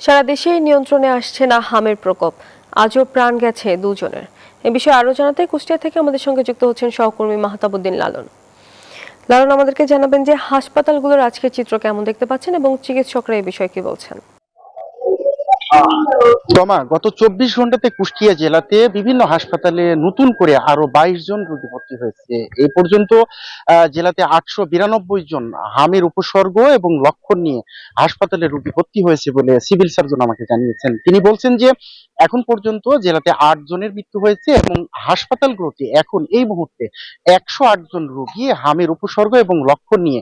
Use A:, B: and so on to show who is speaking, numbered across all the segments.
A: সারা দেশেই নিয়ন্ত্রণে আসছে না হামের প্রকোপ। আজও প্রাণ গেছে দুজনের। এ বিষয়ে আরো জানাতে কুষ্টিয়া থেকে আমাদের সঙ্গে যুক্ত হচ্ছেন সহকর্মী মাহতাবউদ্দিন লালন। লালন, আমাদেরকে জানাবেন যে হাসপাতালগুলোর আজকের চিত্র কেমন দেখতে পাচ্ছেন এবং চিকিৎসকরা এই বিষয়ে কি বলছেন।
B: গত ২৪ ঘন্টাতে কুষ্টিয়া জেলাতে বিভিন্ন হাসপাতালে নতুন করে আরো ২২ জন রোগী ভর্তি হয়েছে। এই পর্যন্ত জেলাতে ৮৯২ জন হামের উপসর্গ এবং লক্ষণ নিয়ে হাসপাতালে রোগী ভর্তি হয়েছে বলে সিভিল সার্জন আমাকে জানিয়েছেন। তিনি বলছেন যে এখন পর্যন্ত জেলাতে ৮ জনের মৃত্যু হয়েছে এবং হাসপাতালগুলোতে এখন এই মুহূর্তে ১০৮ জন রোগী হামের উপসর্গ এবং লক্ষণ নিয়ে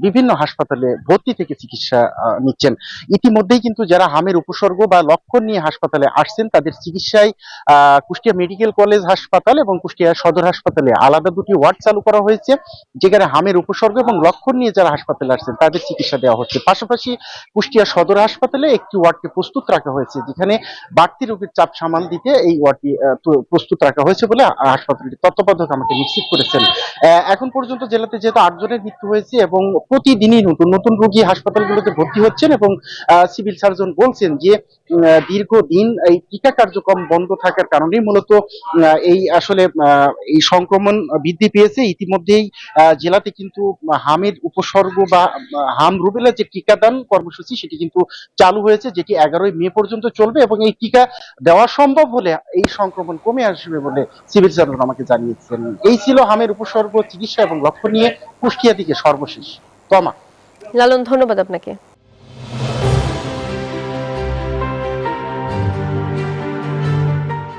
B: বিভিন্ন হাসপাতালে ভর্তি থেকে চিকিৎসা নিচ্ছেন। ইতিমধ্যেই কিন্তু যারা হামের উপসর্গ বা লক্ষণ নিয়ে হাসপাতালে আসছেন তাদের চিকিৎসায় কুষ্টিয়া মেডিকেল কলেজ হাসপাতাল এবং কুষ্টিয়া সদর হাসপাতালে আলাদা দুটি ওয়ার্ড চালু করা হয়েছে, যেখানে হামের উপসর্গ এবং লক্ষণ নিয়ে যারা হাসপাতালে আসছেন তাদের চিকিৎসা দেওয়া হচ্ছে। পাশাপাশি কুষ্টিয়া সদর হাসপাতালে একটি ওয়ার্ডকে প্রস্তুত রাখা হয়েছে, যেখানে বাড়তি রোগীর চাপ সামাল দিতে এই ওয়ার্ডটি প্রস্তুত রাখা হয়েছে বলে হাসপাতালটির তত্ত্বাবধায়ক আমাকে নিশ্চিত করেছেন। এখন পর্যন্ত জেলাতে যেহেতু ৮ জনের মৃত্যু হয়েছে এবং প্রতিদিনই নতুন নতুন রোগী হাসপাতালগুলোতে ভর্তি হচ্ছেন এবং সিভিল সার্জন বলছেন যে দীর্ঘদিন এই টিকা কার্যক্রম বন্ধ থাকার কারণেই মূলত এই আসলে এই সংক্রমণ বৃদ্ধি পেয়েছে। ইতিমধ্যেই জেলাতে কিন্তু হামের উপসর্গ বা হাম রুবেলা যে টিকাদান কর্মসূচি সেটি কিন্তু চালু হয়েছে, যেটি ১১ই মে পর্যন্ত চলবে এবং এই টিকা দেওয়া সম্ভব হলে এই সংক্রমণ কমে আসবে বলে সিভিল সার্জন আমাকে জানিয়েছেন। এই ছিল হামের উপসর্গ, চিকিৎসা এবং লক্ষ্য নিয়ে কুষ্টিয়া থেকে সর্বশেষ। তমা।
A: লালন, ধন্যবাদ আপনাকে।